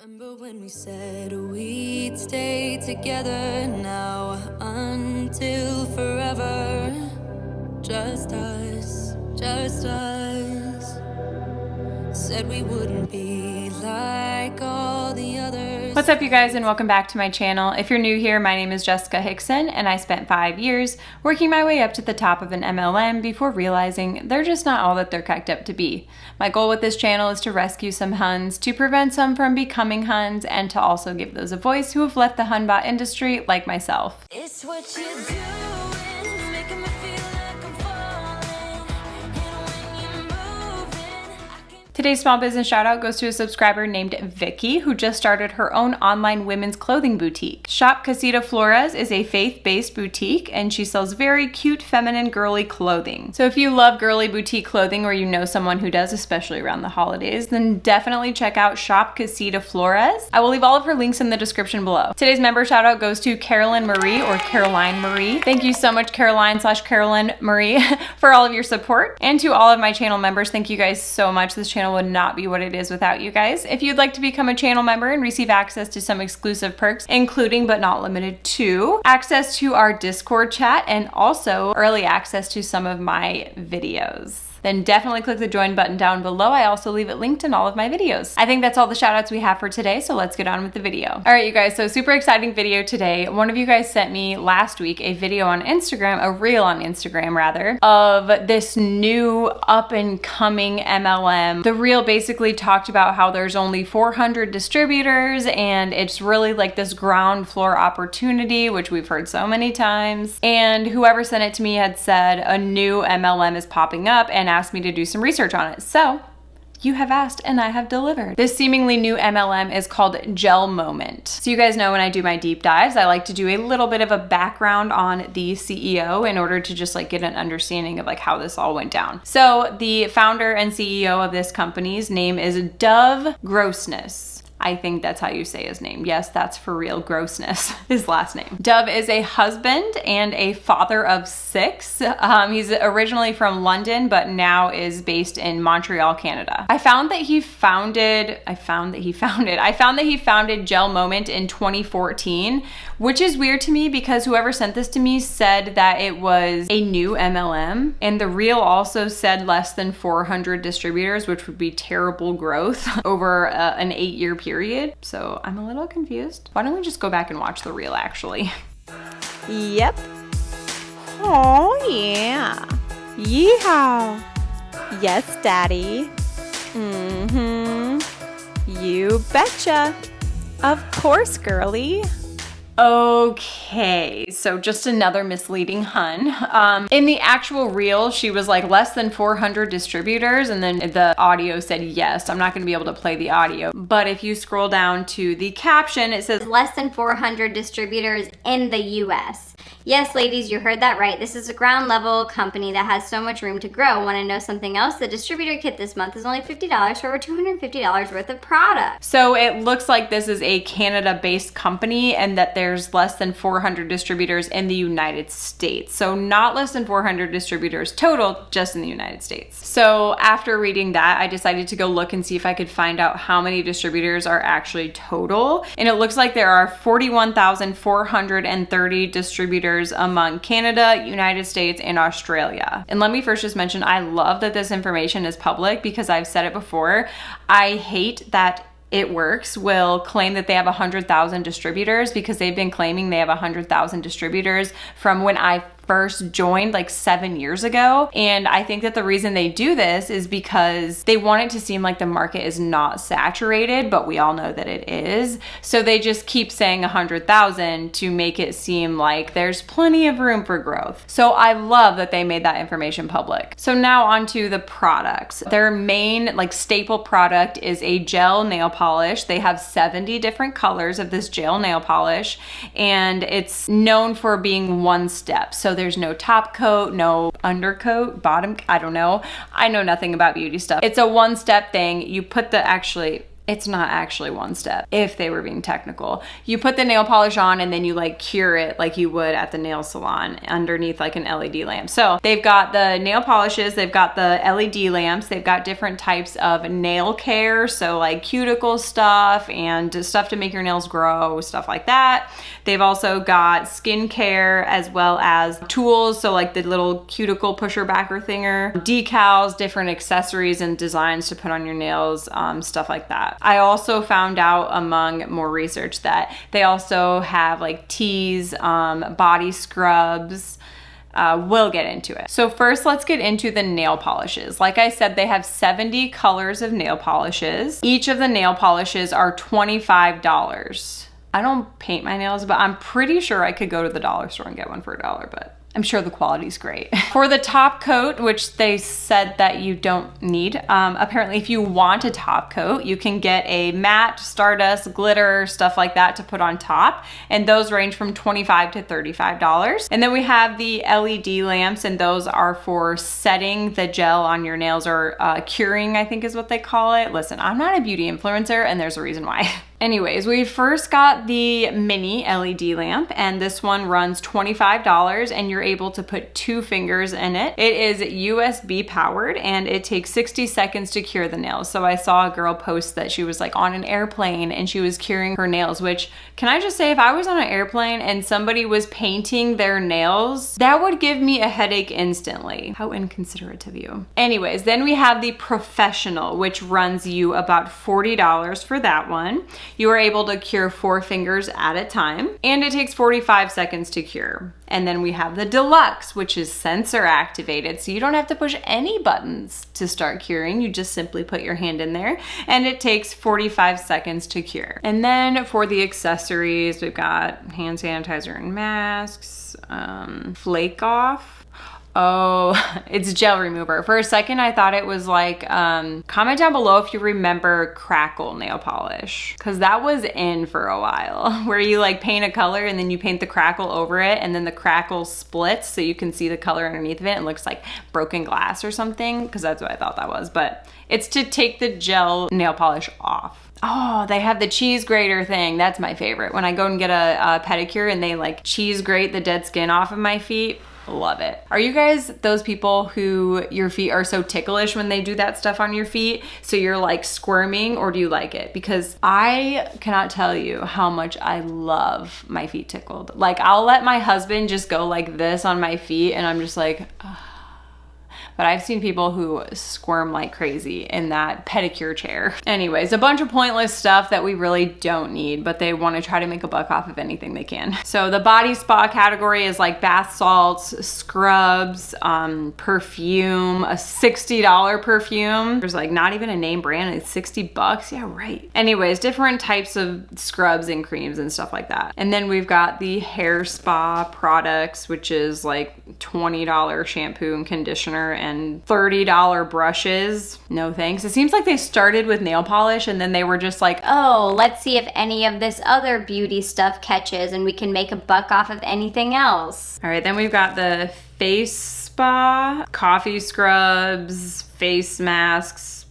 Remember when we said we'd stay together now until forever? Just us, just us. Said we wouldn't be like all the others. What's up, you guys, and welcome back to my channel. If you're new here, my name is Jessica Hickson, and I spent 5 years working my way up to the top of an MLM before realizing they're just not all that they're cracked up to be. My goal with this channel is to rescue some Huns, to prevent some from becoming Huns, and to also give those a voice who have left the Hunbot industry like myself. It's what you do. Making me feel like I'm falling. And when you're moving, I can... Today's small business shout out goes to a subscriber named Vicky, who just started her own online women's clothing boutique. Shop Casita Flores is a faith-based boutique, and she sells very cute, feminine, girly clothing. So if you love girly boutique clothing, or you know someone who does, especially around the holidays, then definitely check out Shop Casita Flores. I will leave all of her links in the description below. Today's member shout out goes to Carolyn Marie, or Caroline Marie. Thank you so much, Caroline/Carolyn Marie, for all of your support. And to all of my channel members, thank you guys so much. This channel would not be what it is without you guys. If you'd like to become a channel member and receive access to some exclusive perks, including but not limited to access to our Discord chat and also early access to some of my videos, then definitely click the join button down below. I also leave it linked in all of my videos. I think that's all the shout outs we have for today, so let's get on with the video. All right, you guys, so super exciting video today. One of you guys sent me last week a video on Instagram, a reel on Instagram rather, of this new up and coming MLM. The reel basically talked about how there's only 400 distributors and it's really like this ground floor opportunity, which we've heard so many times. And whoever sent it to me had said a new MLM is popping up and asked me to do some research on it. So you have asked and I have delivered. This seemingly new MLM is called Gel Moment. So you guys know when I do my deep dives, I like to do a little bit of a background on the CEO in order to just like get an understanding of like how this all went down. So the founder and CEO of this company's name is Dove Grossness. I think that's how you say his name. Yes, that's for real, Grossness, his last name. Dove is a husband and a father of 6. He's originally from London, but now is based in Montreal, Canada. I found that he founded Gel Moment in 2014, which is weird to me because whoever sent this to me said that it was a new MLM, and the reel also said less than 400 distributors, which would be terrible growth over an 8-year period. So I'm a little confused. Why don't we just go back and watch the reel actually? Yep. Oh yeah. Yeehaw. Yes, Daddy. Mm-hmm. You betcha. Of course, girly. Okay, so just another misleading Hun. In the actual reel, she was like less than 400 distributors, and then the audio said yes. I'm not going to be able to play the audio, but if you scroll down to the caption, it says less than 400 distributors in the US. Yes, ladies, you heard that right. This is a ground level company that has so much room to grow. Want to know something else? The distributor kit this month is only $50 for over $250 worth of product. So it looks like this is a Canada-based company and that there's less than 400 distributors in the United States. So not less than 400 distributors total, just in the United States. So after reading that, I decided to go look and see if I could find out how many distributors are actually total. And it looks like there are 41,430 distributors among Canada, United States, and Australia. And let me first just mention, I love that this information is public because I've said it before. I hate that It Works will claim that they have 100,000 distributors because they've been claiming they have 100,000 distributors from when I first joined like 7 years ago. And I think that the reason they do this is because they want it to seem like the market is not saturated, but we all know that it is. So they just keep saying 100,000 to make it seem like there's plenty of room for growth. So I love that they made that information public. So now on to the products. Their main like staple product is a gel nail polish. They have 70 different colors of this gel nail polish, and it's known for being one step. So there's no top coat, no undercoat, bottom, I don't know. I know nothing about beauty stuff. It's a one-step thing. You put the, actually, It's not actually one step, if they were being technical. You put the nail polish on and then you like cure it like you would at the nail salon underneath like an LED lamp. So they've got the nail polishes, they've got the LED lamps, they've got different types of nail care, so like cuticle stuff and stuff to make your nails grow, stuff like that. They've also got skincare as well as tools, so like the little cuticle pusher backer thinger, decals, different accessories and designs to put on your nails, stuff like that. I also found out among more research that they also have like teas, body scrubs. We'll get into it. So first, let's get into the nail polishes. Like I said, they have 70 colors of nail polishes. Each of the nail polishes are $25. I don't paint my nails, but I'm pretty sure I could go to the dollar store and get one for $1, but I'm sure the quality's great. For the top coat, which they said that you don't need, apparently if you want a top coat, you can get a matte, stardust, glitter, stuff like that to put on top. And those range from $25 to $35. And then we have the LED lamps, and those are for setting the gel on your nails, or curing, I think is what they call it. Listen, I'm not a beauty influencer, and there's a reason why. Anyways, we first got the mini LED lamp, and this one runs $25, and you're able to put 2 fingers in it. It is USB powered, and it takes 60 seconds to cure the nails. So I saw a girl post that she was like on an airplane and she was curing her nails, which, can I just say, if I was on an airplane and somebody was painting their nails, that would give me a headache instantly. How inconsiderate of you. Anyways, then we have the professional, which runs you about $40 for that one. You are able to cure 4 fingers at a time, and it takes 45 seconds to cure. And then we have the deluxe, which is sensor activated, so you don't have to push any buttons to start curing. You just simply put your hand in there, and it takes 45 seconds to cure. And then for the accessories, we've got hand sanitizer and masks, flake off. Oh, it's gel remover. For a second, I thought it was like, comment down below if you remember crackle nail polish, because that was in for a while, where you like paint a color and then you paint the crackle over it, and then the crackle splits so you can see the color underneath of it. It looks like broken glass or something, because that's what I thought that was, but it's to take the gel nail polish off. Oh, they have the cheese grater thing. That's my favorite. When I go and get a pedicure and they like cheese grate the dead skin off of my feet. Love it. Are you guys those people who your feet are so ticklish when they do that stuff on your feet, so you're like squirming, or do you like it? Because I cannot tell you how much I love my feet tickled. Like, I'll let my husband just go like this on my feet and I'm just like, ugh. But I've seen people who squirm like crazy in that pedicure chair. Anyways, a bunch of pointless stuff that we really don't need, but they want to try to make a buck off of anything they can. So the body spa category is like bath salts, scrubs, perfume, a $60 perfume. There's like not even a name brand, it's $60. Yeah, right. Anyways, different types of scrubs and creams and stuff like that. And then we've got the hair spa products, which is like $20 shampoo and conditioner and $30 brushes. No thanks. It seems like they started with nail polish and then they were just like, oh, let's see if any of this other beauty stuff catches and we can make a buck off of anything else. All right, then we've got the face spa, coffee scrubs, face masks.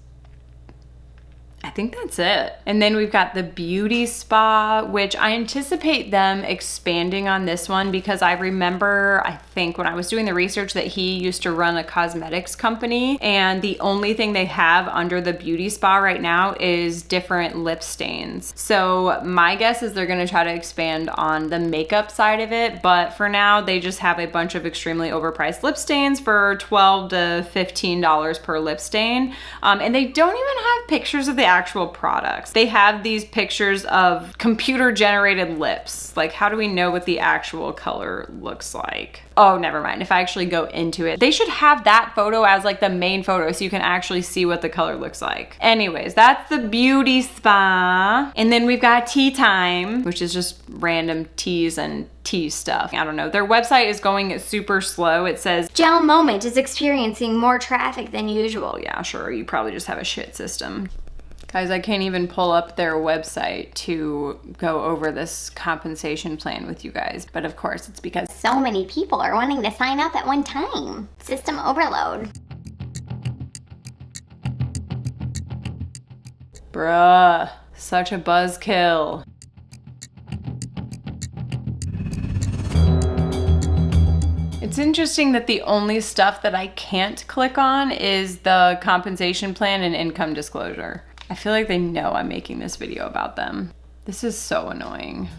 I think that's it. And then we've got the beauty spa, which I anticipate them expanding on this one, because I remember, I think when I was doing the research, that he used to run a cosmetics company, and the only thing they have under the beauty spa right now is different lip stains. So my guess is they're gonna try to expand on the makeup side of it, but for now they just have a bunch of extremely overpriced lip stains for $12 to $15 per lip stain. And they don't even have pictures of the actual products. They have these pictures of computer generated lips. Like, how do we know what the actual color looks like? Oh, never mind. If I actually go into it, they should have that photo as like the main photo so you can actually see what the color looks like. Anyways, that's the beauty spa. And then we've got tea time, which is just random teas and tea stuff. I don't know. Their website is going super slow. It says, Gel Moment is experiencing more traffic than usual. yeah, sure. You probably just have a shit system. Guys, I can't even pull up their website to go over this compensation plan with you guys. But of course, it's because So many people are wanting to sign up at one time. System overload. Bruh, such a buzzkill. It's interesting that the only stuff that I can't click on is the compensation plan and income disclosure. I feel like they know I'm making this video about them. This is so annoying.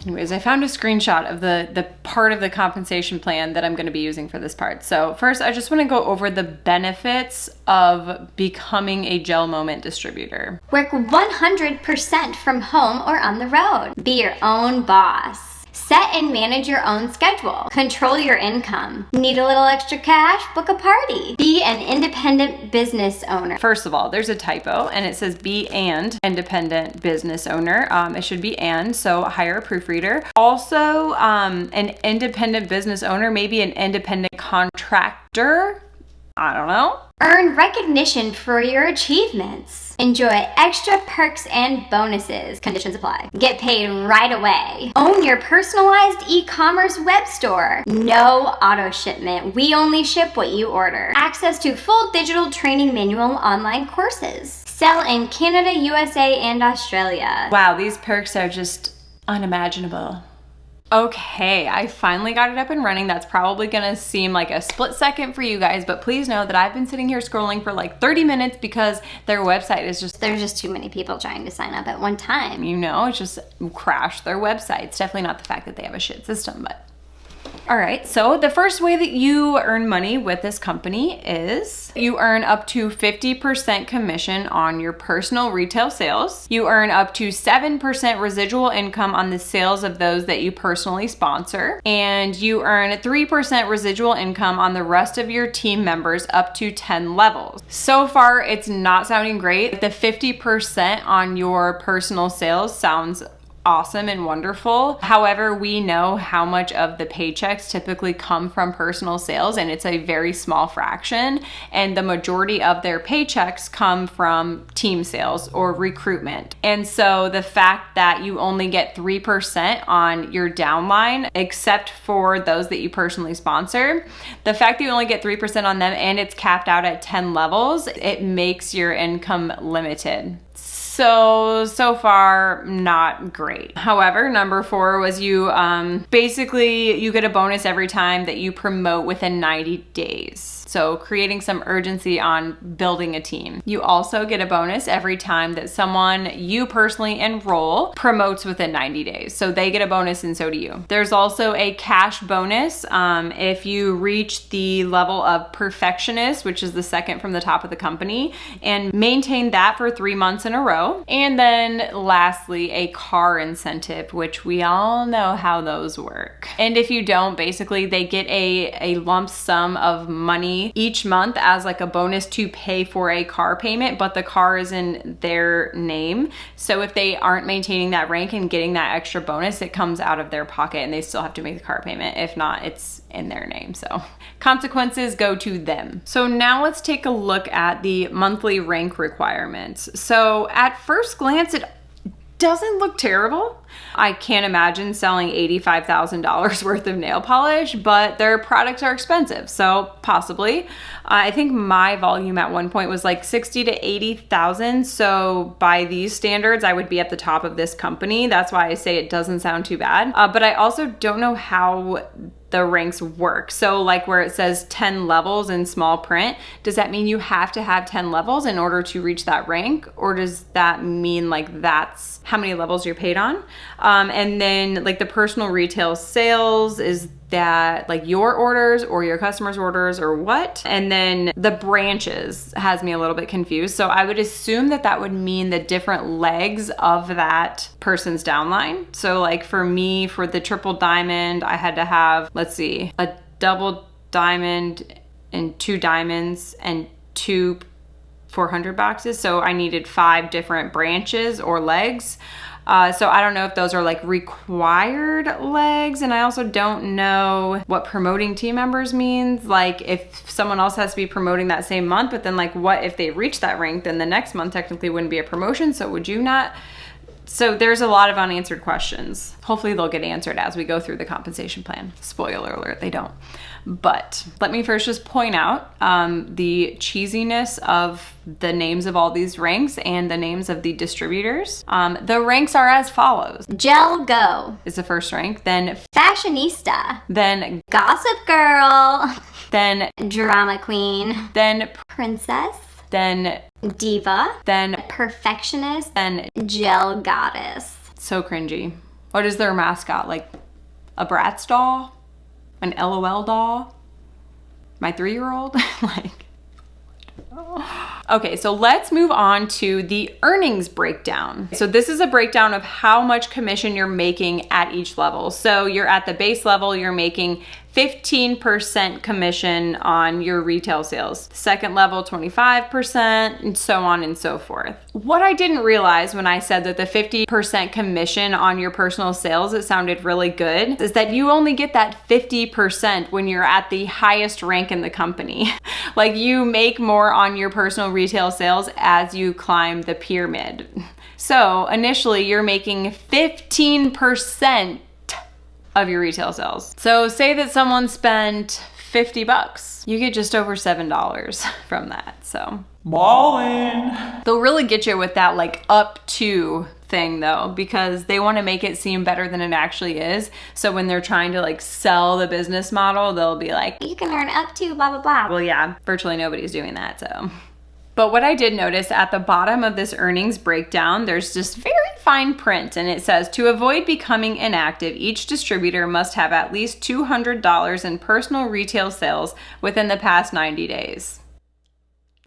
Anyways, I found a screenshot of the part of the compensation plan that I'm going to be using for this part. So first, I just want to go over the benefits of becoming a Gel Moment distributor. Work 100% from home or on the road. Be your own boss. Set and manage your own schedule. Control your income. Need a little extra cash? Book a party. Be an independent business owner. First of all, there's a typo and it says be and independent business owner. It should be and, so hire a proofreader. Also, an independent business owner, maybe an independent contractor. I don't know. Earn recognition for your achievements. Enjoy extra perks and bonuses. Conditions apply. Get paid right away. Own your personalized e-commerce web store. No auto shipment. We only ship what you order. Access to full digital training manual online courses. Sell in Canada, USA, and Australia. Wow, these perks are just unimaginable. Okay, I finally got it up and running. That's probably gonna seem like a split second for you guys, but please know that I've been sitting here scrolling for like 30 minutes because their website is just, There's just too many people trying to sign up at one time. you know, it's just crashed their website. It's definitely not the fact that they have a shit system, but. All right, so the first way that you earn money with this company is you earn up to 50% commission on your personal retail sales. You earn up to 7% residual income on the sales of those that you personally sponsor. And you earn 3% residual income on the rest of your team members up to 10 levels. So far, it's not sounding great. The 50% on your personal sales sounds awesome and wonderful. However, we know how much of the paychecks typically come from personal sales, and it's a very small fraction. And the majority of their paychecks come from team sales or recruitment. And so the fact that you only get 3% on your downline, except for those that you personally sponsor, the fact that you only get 3% on them and it's capped out at 10 levels, it makes your income limited. So far, not great. However, number 4 was you basically you get a bonus every time that you promote within 90 days. So creating some urgency on building a team. You also get a bonus every time that someone you personally enroll promotes within 90 days. So they get a bonus and so do you. There's also a cash bonus if you reach the level of perfectionist, which is the second from the top of the company, and maintain that for 3 months in a row. And then lastly, a car incentive, which we all know how those work. And if you don't, basically they get a lump sum of money each month as like a bonus to pay for a car payment, but the car is in their name. So if they aren't maintaining that rank and getting that extra bonus, it comes out of their pocket and they still have to make the car payment. If not, it's in their name. So consequences go to them. So now let's take a look at the monthly rank requirements. So at first glance, it doesn't look terrible. I can't imagine selling $85,000 worth of nail polish, but their products are expensive, so possibly. I think my volume at one point was like 60 to 80,000. So by these standards, I would be at the top of this company. That's why I say it doesn't sound too bad. But I also don't know how the ranks work. So like where it says 10 levels in small print, does that mean you have to have 10 levels in order to reach that rank? Or does that mean like that's how many levels you're paid on? And then like the personal retail sales, is that like your orders or your customers' orders or what? And then the branches has me a little bit confused. So I would assume that that would mean the different legs of that person's downline. So like for me, for the triple diamond, I had to have, let's see, a double diamond and 2 diamonds and 2 400 boxes. So I needed 5 different branches or legs. So I don't know if those are like required legs, and I also don't know what promoting team members means. Like if someone else has to be promoting that same month, but then like what if they reach that rank, then the next month technically wouldn't be a promotion. So would you not So there's a lot of unanswered questions. Hopefully they'll get answered as we go through the compensation plan. Spoiler alert, they don't. But let me first just point out the cheesiness of the names of all these ranks and the names of the distributors. The ranks are as follows. Gel Go Is the first rank, then Fashionista, then Gossip Girl, then Drama Queen, then Princess, then Diva, then Perfectionist, then Gel Goddess. so cringy. What is their mascot? Like a Bratz doll? An LOL doll? My 3-year-old? Like, okay, so let's move on to the earnings breakdown. So this is a breakdown of how much commission you're making at each level. So you're at the base level, you're making 15% commission on your retail sales. Second level, 25%, and so on and so forth. What I didn't realize when I said that the 50% commission on your personal sales, it sounded really good, is that you only get that 50% when you're at the highest rank in the company. Like you make more on your personal retail sales as you climb the pyramid. So initially you're making 15% of your retail sales. So say that someone spent $50, you get just over $7 from that. So ballin'. They'll really get you with that like up to thing though, because they want to make it seem better than it actually is. So when they're trying to like sell the business model, they'll be like, You can earn up to blah, blah, blah. well, yeah, virtually nobody's doing that, so. But what I did notice at the bottom of this earnings breakdown, there's just very fine print, and it says, to avoid becoming inactive, each distributor must have at least $200 in personal retail sales within the past 90 days.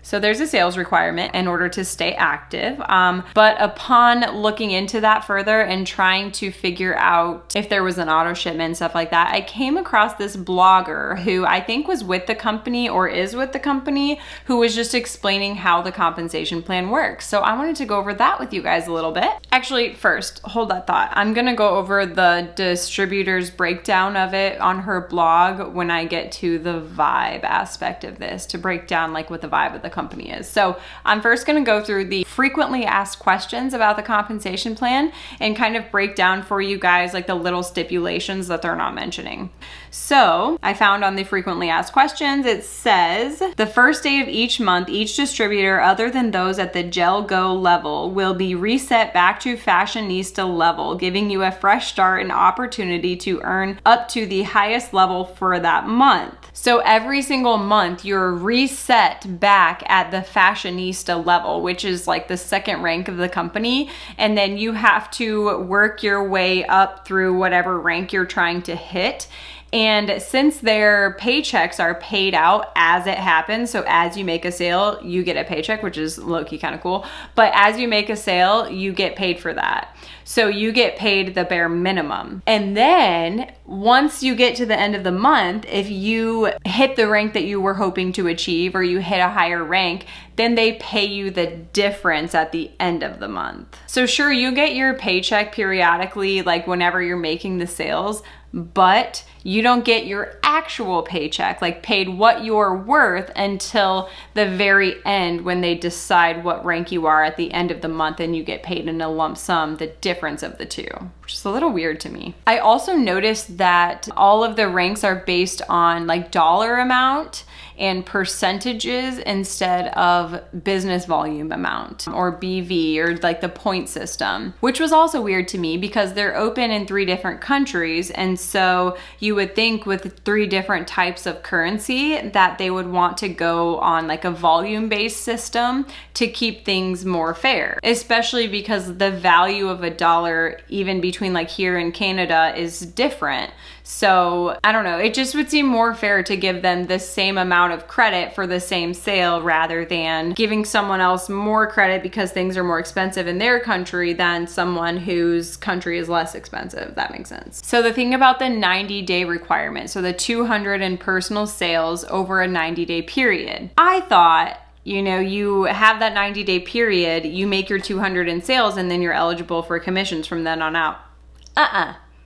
So there's a sales requirement in order to stay active. But upon looking into that further and trying to figure out if there was an auto shipment and stuff like that, I came across this blogger who I think was with the company or is with the company, who was just explaining how the compensation plan works. So I wanted to go over that with you guys a little bit. Actually, first, hold that thought. I'm gonna go over the distributor's breakdown of it on her blog when I get to the vibe aspect of this, to break down like what the vibe of the company is. So I'm first going to go through the frequently asked questions about the compensation plan and kind of break down for you guys like the little stipulations that they're not mentioning. So I found on the frequently asked questions, it says the first day of each month, each distributor other than those at the Gel Go level will be reset back to Fashionista level, giving you a fresh start and opportunity to earn up to the highest level for that month. So every single month you're reset back at the Fashionista level, which is like the second rank of the company. And then you have to work your way up through whatever rank you're trying to hit. And since their paychecks are paid out as it happens, so as you make a sale, you get a paycheck, which is low-key kind of cool. But as you make a sale, you get paid for that. So you get paid the bare minimum. And then once you get to the end of the month, if you hit the rank that you were hoping to achieve or you hit a higher rank, then they pay you the difference at the end of the month. So sure, you get your paycheck periodically, like whenever you're making the sales, but you don't get your actual paycheck, like paid what you're worth, until the very end when they decide what rank you are at the end of the month, and you get paid in a lump sum, the difference of the two, which is a little weird to me. I also noticed that all of the ranks are based on like dollar amount and percentages instead of business volume amount or BV or like the point system, which was also weird to me because they're open in 3 different countries. And so you would think with 3 different types of currency that they would want to go on like a volume-based system to keep things more fair, especially because the value of a dollar, even between like here and Canada, is different. So I don't know, it just would seem more fair to give them the same amount of credit for the same sale rather than giving someone else more credit because things are more expensive in their country than someone whose country is less expensive, if that makes sense. So the thing about the 90-day requirement, so the 200 in personal sales over a 90-day period, I thought, you know, you have that 90-day period, you make your 200 in sales, and then you're eligible for commissions from then on out.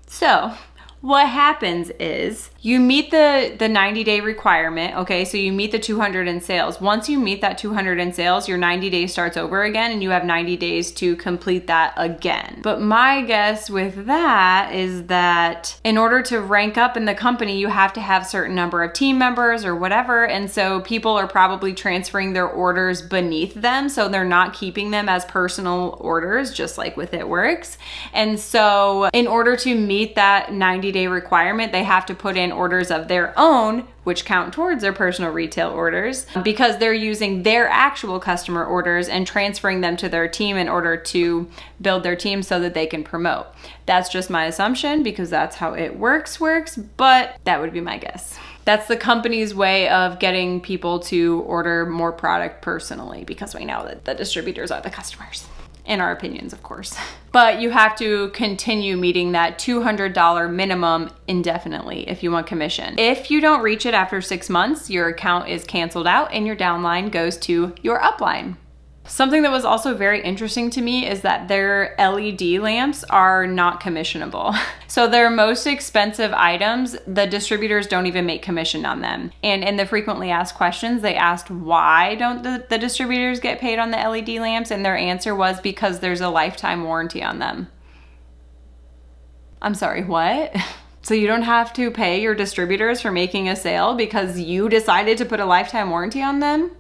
So what happens is You meet the 90-day requirement, okay? So you meet the 200 in sales. Once you meet that 200 in sales, your 90 days starts over again and you have 90 days to complete that again. But my guess with that is that in order to rank up in the company, you have to have a certain number of team members or whatever. And so people are probably transferring their orders beneath them. So they're not keeping them as personal orders, just like with It Works. And so in order to meet that 90-day requirement, they have to put in orders of their own, which count towards their personal retail orders, because they're using their actual customer orders and transferring them to their team in order to build their team so that they can promote. That's just my assumption because that's how It Works, but that would be my guess. That's the company's way of getting people to order more product personally, because we know that the distributors are the customers. In our opinions, of course. But you have to continue meeting that $200 minimum indefinitely if you want commission. If you don't reach it after 6 months, your account is canceled out and your downline goes to your upline. Something that was also very interesting to me is that their LED lamps are not commissionable. So their most expensive items, the distributors don't even make commission on them. And in the frequently asked questions, they asked why don't the distributors get paid on the LED lamps? And their answer was because there's a lifetime warranty on them. I'm sorry, what? So you don't have to pay your distributors for making a sale because you decided to put a lifetime warranty on them?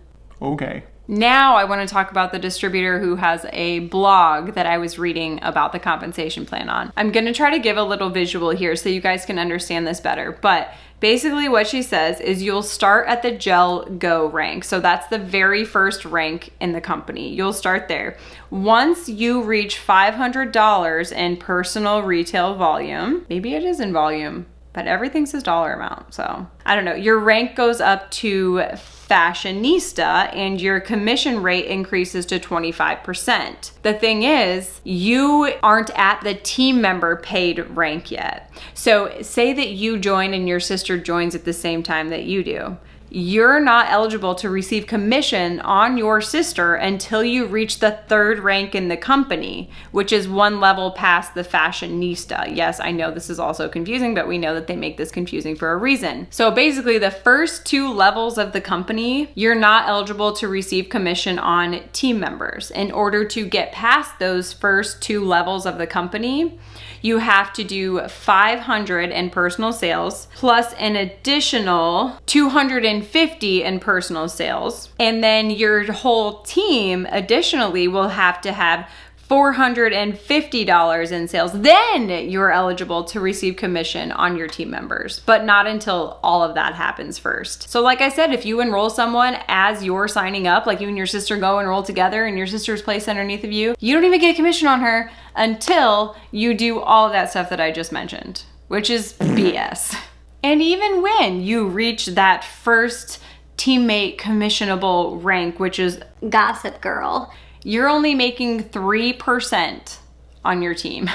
Okay. Now I want to talk about the distributor who has a blog that I was reading about the compensation plan on. I'm going to try to give a little visual here so you guys can understand this better. But basically what she says is you'll start at the Gel Go rank. So that's the very first rank in the company. You'll start there. Once you reach $500 in personal retail volume, maybe it is in volume, but everything says dollar amount. So I don't know. Your rank goes up to fashionista and your commission rate increases to 25%. The thing is, you aren't at the team member paid rank yet. So say that you join and your sister joins at the same time that you do. You're not eligible to receive commission on your sister until you reach the third rank in the company, which is one level past the fashionista. Yes, I know this is also confusing, but we know that they make this confusing for a reason. So basically the first 2 levels of the company, you're not eligible to receive commission on team members. In order to get past those first 2 levels of the company, you have to do 500 in personal sales plus an additional 250 in personal sales. And then your whole team additionally will have to have $450 in sales. Then you're eligible to receive commission on your team members, but not until all of that happens first. So like I said, if you enroll someone as you're signing up, like you and your sister go enroll together and your sister's placed underneath of you, you don't even get a commission on her until you do all of that stuff that I just mentioned, which is BS. And even when you reach that first teammate commissionable rank, which is Gossip Girl, you're only making 3% on your team.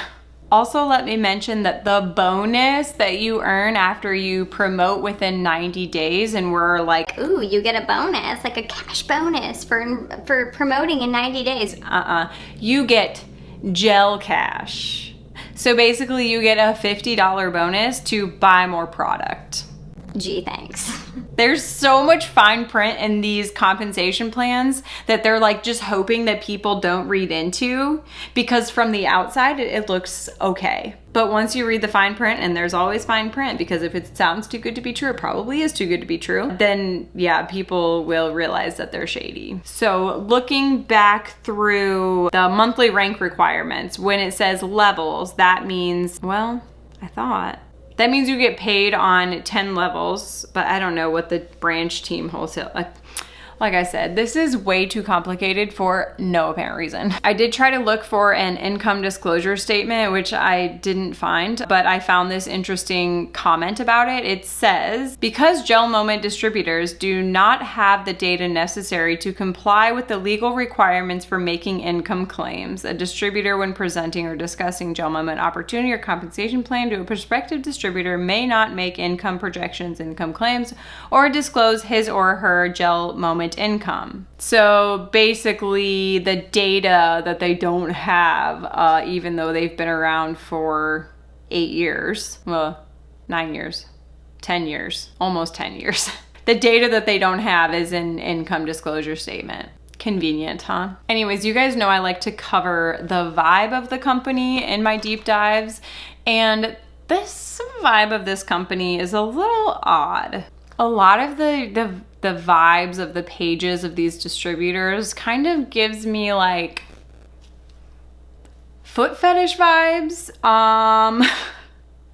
Also, let me mention that the bonus that you earn after you promote within 90 days, and we're like, ooh, you get a bonus, like a cash bonus for promoting in 90 days. You get gel cash. So basically you get a $50 bonus to buy more product. Gee, thanks. There's so much fine print in these compensation plans that they're like just hoping that people don't read into, because from the outside it looks okay. But once you read the fine print, and there's always fine print, because if it sounds too good to be true, it probably is too good to be true, then yeah, people will realize that they're shady. So looking back through the monthly rank requirements, when it says levels, that means, well, that means you get paid on 10 levels, but I don't know what the branch team wholesale, like I said, this is way too complicated for no apparent reason. I did try to look for an income disclosure statement, which I didn't find, but I found this interesting comment about it. It says, because Gel Moment distributors do not have the data necessary to comply with the legal requirements for making income claims, a distributor, when presenting or discussing Gel Moment opportunity or compensation plan to a prospective distributor, may not make income projections, income claims, or disclose his or her Gel Moment income. So basically the data that they don't have, even though they've been around for 8 years, well, 9 years, 10 years, almost 10 years. The data that they don't have is an income disclosure statement. Convenient, huh? Anyways, you guys know I like to cover the vibe of the company in my deep dives, and this vibe of this company is a little odd. A lot of the vibes of the pages of these distributors kind of gives me like foot fetish vibes.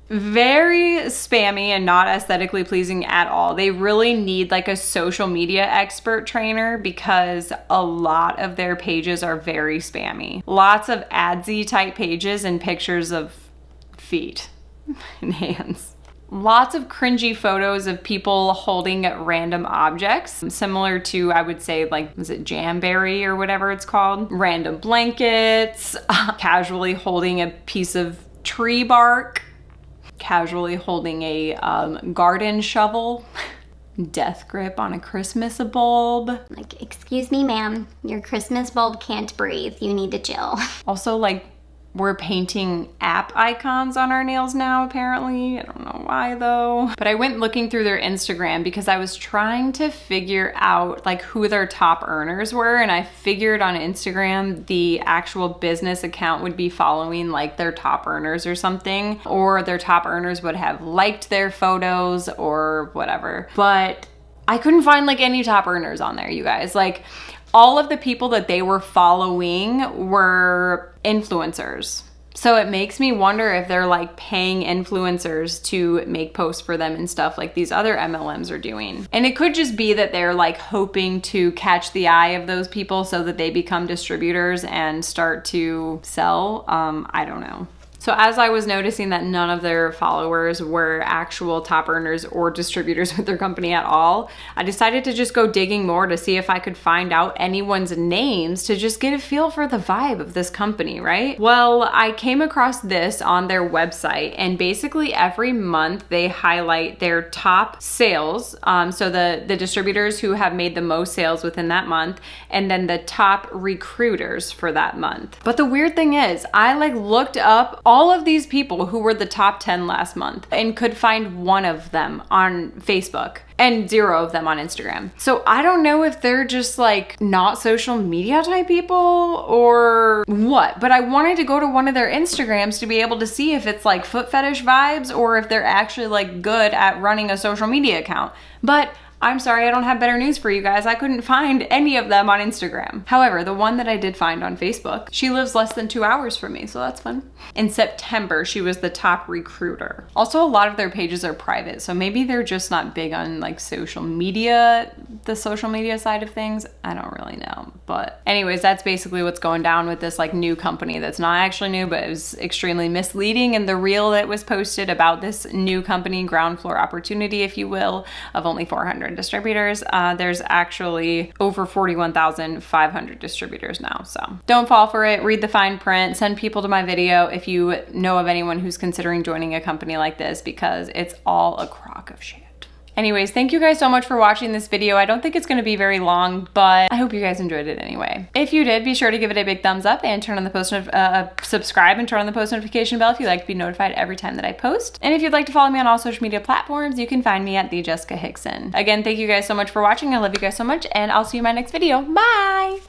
Very spammy and not aesthetically pleasing at all. They really need like a social media expert trainer because a lot of their pages are very spammy. Lots of adsy type pages and pictures of feet and hands. Lots of cringy photos of people holding random objects, similar to, I would say, like, was it Jamberry or whatever it's called? Random blankets, casually holding a piece of tree bark, casually holding a garden shovel, death grip on a Christmas bulb. Like, excuse me, ma'am, your Christmas bulb can't breathe. You need to chill. Also, like, we're painting app icons on our nails now, apparently. I don't know why though. But I went looking through their Instagram because I was trying to figure out like who their top earners were. And I figured on Instagram, the actual business account would be following like their top earners or something, or their top earners would have liked their photos or whatever. But I couldn't find like any top earners on there, you guys. Like, all of the people that they were following were influencers. So it makes me wonder if they're like paying influencers to make posts for them and stuff like these other MLMs are doing. And it could just be that they're like hoping to catch the eye of those people so that they become distributors and start to sell. I don't know. So as I was noticing that none of their followers were actual top earners or distributors with their company at all, I decided to just go digging more to see if I could find out anyone's names to just get a feel for the vibe of this company, right? Well, I came across this on their website, and basically every month they highlight their top sales. So the distributors who have made the most sales within that month, and then the top recruiters for that month. But the weird thing is, I like looked up all of these people who were the top 10 last month and could find one of them on Facebook and 0 of them on Instagram. So I don't know if they're just like not social media type people or what, but I wanted to go to one of their Instagrams to be able to see if it's like foot fetish vibes or if they're actually like good at running a social media account. But I'm sorry, I don't have better news for you guys. I couldn't find any of them on Instagram. However, the one that I did find on Facebook, she lives less than 2 hours from me, so that's fun. In September, she was the top recruiter. Also, a lot of their pages are private, so maybe they're just not big on like social media, the social media side of things. I don't really know. But anyways, that's basically what's going down with this like new company that's not actually new, but it was extremely misleading. And the reel that was posted about this new company, ground floor opportunity, if you will, of only 400 distributors, there's actually over 41,500 distributors now. So don't fall for it. Read the fine print. Send people to my video if you know of anyone who's considering joining a company like this, because it's all a crock of shit. Anyways, thank you guys so much for watching this video. I don't think it's going to be very long, but I hope you guys enjoyed it anyway. If you did, be sure to give it a big thumbs up and turn on the subscribe and turn on the post notification bell if you'd like to be notified every time that I post. And if you'd like to follow me on all social media platforms, you can find me at @thejessicahickson. Again, thank you guys so much for watching. I love you guys so much, and I'll see you in my next video. Bye!